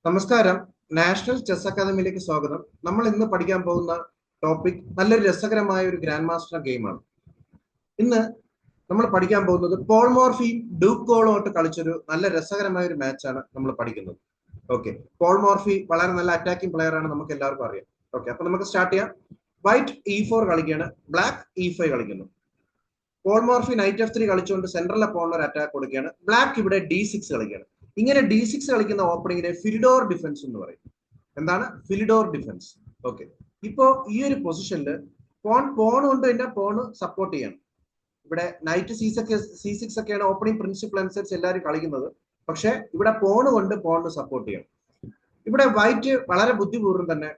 നമസ്കാരം. National chess അക്കാദമിയിലേക്ക് സ്വാഗതം. നമ്മൾ ഇന്ന് പഠിക്കാൻ പോകുന്ന ടോപ്പിക് നല്ലൊരു രസകരമായ ഒരു ഗ്രാൻഡ് മാസ്റ്റർ ഗെയിമാണ്. ഇന്ന് നമ്മൾ പഠിക്കാൻ പോകുന്നത് പോൾ മോർഫിയും ഡ്യൂക്ക് കോളുമായിട്ട് കളിച്ചൊരു നല്ല രസകരമായ ഒരു മാച്ചാണ് നമ്മൾ പഠിക്കുന്നത്. ഓക്കെ, പോൾ മോർഫി വളരെ നല്ല അറ്റാക്കിംഗ് പ്ലെയർ ആണ്, നമുക്ക് എല്ലാവർക്കും അറിയാം. ഓക്കെ, അപ്പൊ നമുക്ക് സ്റ്റാർട്ട് ചെയ്യാം. വൈറ്റ് E4 കളിക്കുകയാണ്, ബ്ലാക്ക് E5 കളിക്കുന്നു. പോൾ മോർഫി നൈറ്റ് F3 കളിച്ചുകൊണ്ട് സെൻട്രൽ അപ്പോണിന് ഒരു അറ്റാക്ക് കൊടുക്കുകയാണ്. ബ്ലാക്ക് ഇവിടെ D6 കളിക്കുകയാണ്. ഇങ്ങനെ D6 കളിക്കുന്ന ഓപ്പണിങ്ങിനെ ഫിലിഡോർ ഡിഫൻസ് എന്ന് പറയും. എന്താണ് ഫിലിഡോർ ഡിഫൻസ്? ഓക്കെ, ഇപ്പോ ഈ ഒരു പൊസിഷനിൽ പോൺ കൊണ്ട് തന്നെ പോണ് സപ്പോർട്ട് ചെയ്യണം. ഇവിടെ നൈറ്റ് C6 ഒക്കെയാണ് ഓപ്പണിംഗ് പ്രിൻസിപ്പിൾ അനുസരിച്ച് എല്ലാവരും കളിക്കുന്നത്. പക്ഷെ ഇവിടെ പോണ് കൊണ്ട് പോണിന് സപ്പോർട്ട് ചെയ്യണം. ഇവിടെ വൈറ്റ് വളരെ ബുദ്ധിപൂർവ്വം തന്നെ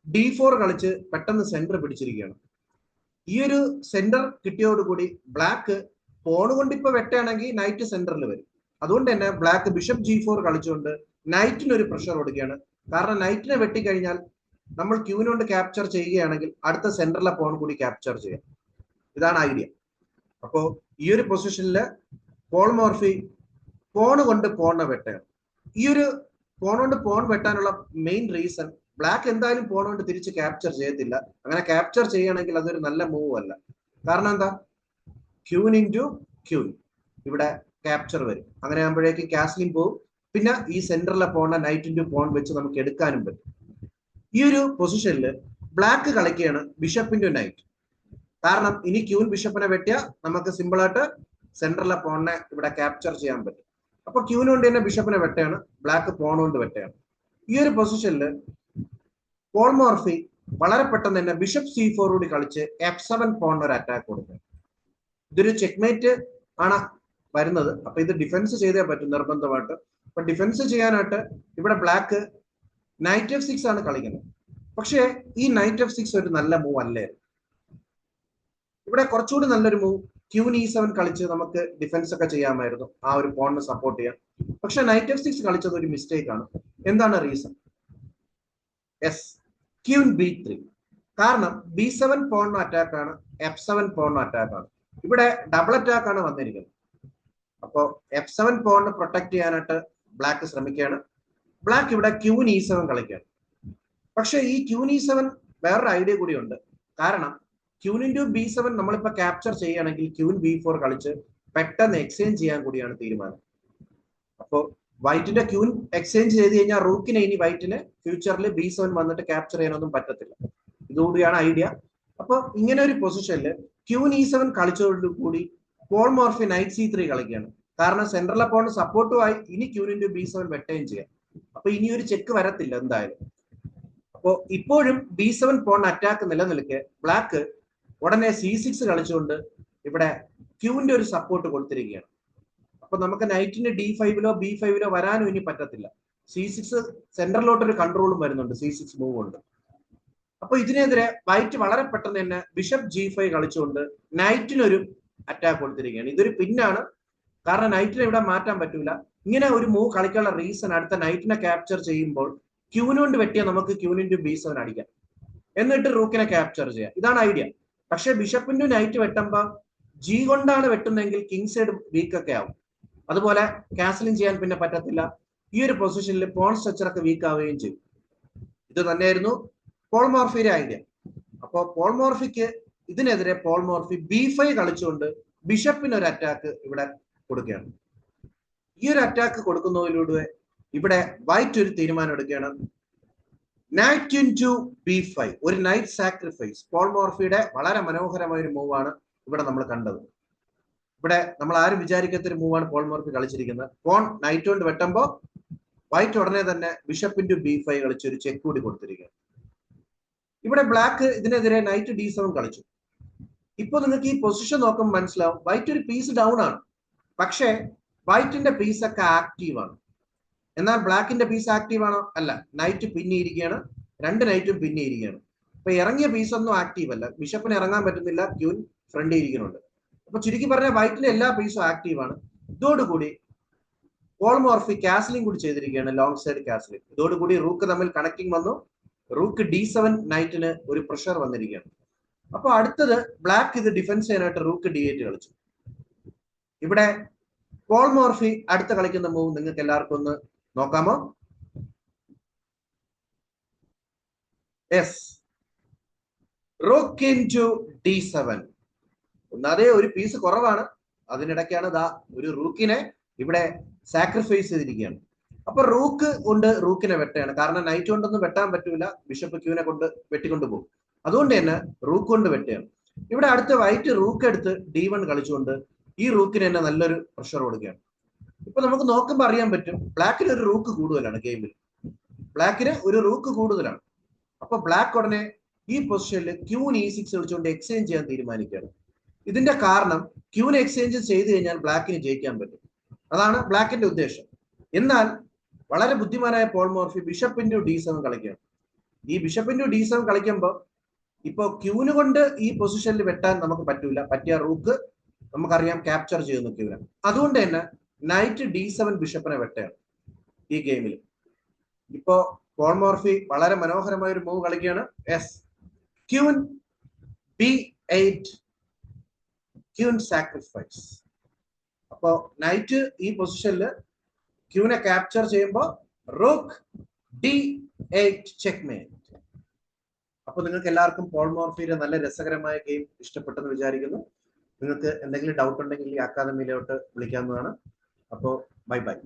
D4 കളിച്ച് പെട്ടെന്ന് സെന്റർ പിടിച്ചിരിക്കുകയാണ്. ഈ ഒരു സെന്റർ കിട്ടിയോടുകൂടി ബ്ലാക്ക് പോണ് കൊണ്ട് ഇപ്പൊ വെട്ടുകയാണെങ്കിൽ നൈറ്റ് സെന്ററിൽ വരും. അതുകൊണ്ട് തന്നെ ബ്ലാക്ക് ബിഷപ്പ് G4 കളിച്ചുകൊണ്ട് നൈറ്റിന് ഒരു പ്രഷർ കൊടുക്കുകയാണ്. കാരണം നൈറ്റിനെ വെട്ടിക്കഴിഞ്ഞാൽ നമ്മൾ ക്യൂവിനോണ്ട് ക്യാപ്ചർ ചെയ്യുകയാണെങ്കിൽ അടുത്ത സെന്ററിലെ പോൺ കൂടി ക്യാപ്ചർ ചെയ്യാം. ഇതാണ് ഐഡിയ. അപ്പോ ഈ ഒരു പൊസിഷനിൽ പോൾ മോർഫി പോൺ കൊണ്ട് പോണിനെ വെട്ടുകയാണ്. ഈ ഒരു പോൺ കൊണ്ട് പോൺ വെട്ടാനുള്ള മെയിൻ റീസൺ, ബ്ലാക്ക് എന്തായാലും പോൺ കൊണ്ട് തിരിച്ച് ക്യാപ്ചർ ചെയ്യത്തില്ല. അങ്ങനെ ക്യാപ്ചർ ചെയ്യുകയാണെങ്കിൽ അതൊരു നല്ല മൂവ് അല്ല. കാരണം എന്താ, ക്യൂൻ ഇൻറ്റു ക്യൂൻ, ഇവിടെ ക്യാപ്ചർ വരും. അങ്ങനെ ആകുമ്പോഴേക്കും കാസ്ലിംഗ് പോവും. പിന്നെ ഈ സെന്ററിലെ പോണ നൈറ്റ് ഇൻറ്റു പോൺ വെച്ച് നമുക്ക് എടുക്കാനും പറ്റും. ഈ ഒരു പൊസിഷനിൽ ബ്ലാക്ക് കളിക്കുകയാണ് ബിഷപ്പ് ഇൻറ്റു നൈറ്റ്. കാരണം ഇനി ക്യൂൻ ബിഷപ്പിനെ വെട്ടിയാൽ നമുക്ക് സിമ്പിൾ ആയിട്ട് സെന്ററിലെ പോണിനെ ഇവിടെ ക്യാപ്ചർ ചെയ്യാൻ പറ്റും. അപ്പൊ ക്യൂൻ കൊണ്ട് തന്നെ ബിഷപ്പിനെ വെട്ടയാണ്, ബ്ലാക്ക് പോൺ കൊണ്ട് വെട്ടയാണ്. ഈ ഒരു പൊസിഷനിൽ പോൾ മോർഫി വളരെ പെട്ടെന്ന് തന്നെ ബിഷപ്പ് C4 കൂടി കളിച്ച് F7 പോണിന് ഒരു അറ്റാക്ക് കൊടുക്കുക. ഇതൊരു ചെക്ക്മേറ്റ് ആണ് വരുന്നത്. അപ്പൊ ഇത് ഡിഫൻസ് ചെയ്തേ പറ്റും നിർബന്ധമായിട്ട്. അപ്പൊ ഡിഫൻസ് ചെയ്യാനായിട്ട് ഇവിടെ ബ്ലാക്ക് നൈറ്റ് F6 ആണ് കളിക്കുന്നത്. പക്ഷേ ഈ നൈറ്റ് F6 ഒരു നല്ല മൂവ് അല്ലേ. ഇവിടെ കുറച്ചുകൂടി നല്ലൊരു മൂവ് ക്യൂൻ E7 കളിച്ച് നമുക്ക് ഡിഫൻസ് ഒക്കെ ചെയ്യാമായിരുന്നു, ആ ഒരു പോണിനെ സപ്പോർട്ട് ചെയ്യാൻ. പക്ഷെ നൈറ്റ് F6 കളിച്ചത് ഒരു മിസ്റ്റേക്ക് ആണ്. എന്താണ് റീസൺ? Yes, queen B3. കാരണം B7 പോണിന് അറ്റാക്ക് ആണ്, F7 പോണിന് അറ്റാക്ക് ആണ്. ഇവിടെ ഡബിൾ അറ്റാക്ക് ആണ് വന്നിരിക്കുന്നത്. അപ്പോ F7 പോണിന് പ്രൊട്ടക്ട് ചെയ്യാനായിട്ട് ബ്ലാക്ക് ശ്രമിക്കുകയാണ്. ബ്ലാക്ക് ഇവിടെ ക്യൂൻ E7 കളിക്കുകയാണ്. പക്ഷെ ഈ ക്യൂൻ E7 വേറൊരു ഐഡിയ കൂടിയുണ്ട്. കാരണം ക്യൂൻ ഇൻറ്റു B7 നമ്മളിപ്പോ ക്യാപ്ചർ ചെയ്യുകയാണെങ്കിൽ ക്യൂൻ B4 കളിച്ച് പെട്ടെന്ന് എക്സ്ചേഞ്ച് ചെയ്യാൻ കൂടിയാണ് തീരുമാനം. അപ്പോ വൈറ്റിന്റെ ക്യൂൻ എക്സ്ചേഞ്ച് ചെയ്ത് കഴിഞ്ഞാൽ റൂക്കിനെ ഇനി വൈറ്റിന് ഫ്യൂച്ചറിൽ B7 വന്നിട്ട് ക്യാപ്ചർ ചെയ്യാനൊന്നും പറ്റത്തില്ല. ഇതുകൂടിയാണ് ഐഡിയ. അപ്പൊ ഇങ്ങനെ ഒരു പൊസിഷനിൽ ക്യൂൻ E7 കളിച്ചതോടുകൂടി പോൾ മോർഫി നൈറ്റ് C3 കളിക്കുകയാണ്. കാരണം സെൻട്രൽ അപ്പോണ്ട് സപ്പോർട്ടുമായി ഇനി ക്യൂൻ ഇൻറ്റു B7 വെട്ടുകയും ചെയ്യാം. അപ്പൊ ഇനി ഒരു ചെക്ക് വരത്തില്ല എന്തായാലും. അപ്പോ ഇപ്പോഴും B7 പോൺ അറ്റാക്ക് നിലനിൽക്കെ ബ്ലാക്ക് ഉടനെ C6 കളിച്ചുകൊണ്ട് ഇവിടെ ക്യൂവിന്റെ ഒരു സപ്പോർട്ട് കൊടുത്തിരിക്കുകയാണ്. അപ്പൊ നമുക്ക് നൈറ്റിന് D5ലോ B5ലോ വരാനും ഇനി പറ്റത്തില്ല. C6 സെന്ററിലോട്ടൊരു കൺട്രോളും വരുന്നുണ്ട് C6 മൂവ് കൊണ്ട്. അപ്പൊ ഇതിനെതിരെ വൈറ്റ് വളരെ പെട്ടെന്ന് തന്നെ ബിഷപ്പ് G5 കളിച്ചുകൊണ്ട് നൈറ്റിനൊരു അറ്റാക്ക് കൊടുത്തിരിക്കുകയാണ്. ഇതൊരു പിന്നാണ്, കാരണം നൈറ്റിനെ ഇവിടെ മാറ്റാൻ പറ്റൂല. ഇങ്ങനെ ഒരു മൂവ് കളിക്കാനുള്ള റീസൺ, അടുത്ത നൈറ്റിനെ ക്യാപ്ചർ ചെയ്യുമ്പോൾ ക്യൂനുകൊണ്ട് വെട്ടിയാൽ നമുക്ക് ക്യൂൻ ഇൻറ്റു B7 അടിക്കാം, എന്നിട്ട് റൂക്കിനെ ക്യാപ്ചർ ചെയ്യാം. ഇതാണ് ഐഡിയ. പക്ഷെ ബിഷപ്പിന്റെ നൈറ്റ് വെട്ടുമ്പോൾ G കൊണ്ടാണ് വെട്ടുന്നതെങ്കിൽ കിങ് സൈഡ് വീക്ക് ഒക്കെ ആവും. അതുപോലെ കാസലിംഗ് ചെയ്യാൻ പിന്നെ പറ്റത്തില്ല. ഈ ഒരു പൊസിഷനിൽ പോൺ സ്ട്രക്ചർ ഒക്കെ വീക്ക് ആവുകയും ചെയ്യും. ഇത് തന്നെയായിരുന്നു പോൾ മോർഫിയുടെ ഐഡിയ. അപ്പോ പോൾ മോർഫിക്ക് ഇതിനെതിരെ പോൾ മോർഫി B5 കളിച്ചുകൊണ്ട് ബിഷപ്പിന് ഒരു അറ്റാക്ക് ഇവിടെ കൊടുക്കുകയാണ്. ഈ ഒരു അറ്റാക്ക് കൊടുക്കുന്നതിലൂടെ ഇവിടെ വൈറ്റ് ഒരു തീരുമാനം എടുക്കുകയാണ്. നൈറ്റ് ഇൻറ്റു B5, ഒരു നൈറ്റ് സാക്രിഫൈസ്. പോൾ മോർഫിയുടെ വളരെ മനോഹരമായ ഒരു മൂവാണ് ഇവിടെ നമ്മൾ കണ്ടത്. ഇവിടെ നമ്മൾ ആരും വിചാരിക്കാത്ത ഒരു മൂവാണ് പോൾ മോർഫി കളിച്ചിരിക്കുന്നത്. പോൺ നൈറ്റ് കൊണ്ട് വെട്ടുമ്പോ വൈറ്റ് ഉടനെ തന്നെ ബിഷപ്പ് ഇൻറ്റു B5 കളിച്ച് ഒരു ചെക്ക് കൂടി കൊടുത്തിരിക്കുകയാണ്. ഇവിടെ ബ്ലാക്ക് ഇതിനെതിരെ നൈറ്റ് D7 കളിച്ചു. ഇപ്പൊ നിങ്ങൾക്ക് ഈ പൊസിഷൻ നോക്കുമ്പോൾ മനസ്സിലാവും വൈറ്റ് ഒരു പീസ് ഡൗൺ ആണ്. പക്ഷേ വൈറ്റിന്റെ പീസ് ഒക്കെ ആക്റ്റീവ് ആണ്. എന്നാൽ ബ്ലാക്കിന്റെ പീസ് ആക്റ്റീവ് ആണോ? അല്ല. നൈറ്റ് പിന്നിയിരിക്കുകയാണ്, രണ്ട് നൈറ്റും പിന്നിയിരിക്കുകയാണ്. അപ്പൊ ഇറങ്ങിയ പീസ് ഒന്നും ആക്റ്റീവ് അല്ല. ബിഷപ്പിന് ഇറങ്ങാൻ പറ്റുന്നില്ല, ക്യൂൻ ഫ്രണ്ടിൽ ഇരിക്കുന്നുണ്ട്. അപ്പൊ ചുരുക്കി പറഞ്ഞാൽ വൈറ്റിന്റെ എല്ലാ പീസും ആക്റ്റീവ് ആണ്. ഇതോടുകൂടി പോൾ മോർഫി കാസലിംഗ് കൂടി ചെയ്തിരിക്കുകയാണ്, ലോങ് സൈഡ് കാസലിംഗ്. ഇതോടുകൂടി റൂക്ക് തമ്മിൽ കണക്റ്റിംഗ് വന്നു. റൂക്ക് D7 നൈറ്റിന് ഒരു പ്രഷർ വന്നിരിക്കുകയാണ്. അപ്പൊ അടുത്തത് ബ്ലാക്ക് ഇത് ഡിഫൻസ് ചെയ്യാനായിട്ട് റൂക്ക് D8 കളിച്ചു. ഇവിടെ പോൾ മോർഫി അടുത്ത കളിക്കുന്ന മൂവ് നിങ്ങൾക്ക് എല്ലാവർക്കും ഒന്ന് നോക്കാമോ? Yes, rook into D7. ഒന്നാതെ ഒരു പീസ് കുറവാണ്, അതിനിടയ്ക്കാണ് ദാ ഒരു റൂക്കിനെ ഇവിടെ സാക്രിഫൈസ് ചെയ്തിരിക്കുകയാണ്. അപ്പൊ റൂക്ക് കൊണ്ട് റൂക്കിനെ വെട്ടുകയാണ്, കാരണം നൈറ്റ് കൊണ്ടൊന്നും വെട്ടാൻ പറ്റൂല, ബിഷപ്പ് ക്യൂനെ കൊണ്ട് വെട്ടിക്കൊണ്ടു പോകും. അതുകൊണ്ട് തന്നെ റൂക്ക് കൊണ്ട് വെട്ടുകയാണ്. ഇവിടെ അടുത്ത വൈറ്റ് റൂക്ക് എടുത്ത് D1 കളിച്ചുകൊണ്ട് ഈ റൂക്കിന് തന്നെ നല്ലൊരു പ്രഷർ കൊടുക്കുകയാണ്. ഇപ്പൊ നമുക്ക് നോക്കുമ്പോൾ അറിയാൻ പറ്റും, ബ്ലാക്കിന് ഒരു റൂക്ക് കൂടുതലാണ് ഗെയിമിൽ, ബ്ലാക്കിന് ഒരു റൂക്ക് കൂടുതലാണ്. അപ്പൊ ബ്ലാക്ക് ഉടനെ ഈ പൊസിഷനിൽ ക്യൂന് E6 കളിച്ചുകൊണ്ട് എക്സ്ചേഞ്ച് ചെയ്യാൻ തീരുമാനിക്കുകയാണ്. ഇതിന്റെ കാരണം ക്യൂന് എക്സ്ചേഞ്ച് ചെയ്ത് കഴിഞ്ഞാൽ ബ്ലാക്കിന് ജയിക്കാൻ പറ്റും, അതാണ് ബ്ലാക്കിന്റെ ഉദ്ദേശം. എന്നാൽ വളരെ ബുദ്ധിമാനായ പോൾ മോർഫി ബിഷപ്പ് ഇൻടു D7 കളിക്കുകയാണ്. ഈ ബിഷപ്പ് ഇൻടു D7 കളിക്കുമ്പോൾ ഇപ്പൊ ക്യൂന് കൊണ്ട് ഈ പൊസിഷനിൽ വെട്ടാൻ നമുക്ക് പറ്റൂല, പറ്റിയ റൂക്ക് നമുക്കറിയാം ക്യാപ്ചർ ചെയ്യുന്നു ക്യൂനെ. അതുകൊണ്ട് തന്നെ നൈറ്റ് D7 ബിഷപ്പിനെ വെട്ടയാണ് ഈ ഗെയിമിൽ. ഇപ്പോ പോൾ മോർഫി വളരെ മനോഹരമായ ഒരു മൂവ് കളിക്കുകയാണ്. Yes, queen B8, queen sacrifice. അപ്പോ നൈറ്റ് ഈ പൊസിഷനിൽ ക്യൂനെ ക്യാപ്ചർ ചെയ്യുമ്പോൾ റൂക്ക് D8 ചെക്ക്മേറ്റ്. അപ്പൊ നിങ്ങൾക്ക് എല്ലാവർക്കും പോൾ മോർഫിയുടെ നല്ല രസകരമായ ഗെയിം ഇഷ്ടപ്പെട്ടെന്ന് വിചാരിക്കുന്നു. നിങ്ങൾക്ക് എന്തെങ്കിലും ഡൗട്ട് ഉണ്ടെങ്കിൽ ഈ അക്കാദമിയിലോട്ട് വിളിക്കാവുന്നതാണ്. അപ്പോൾ ബൈ ബൈ.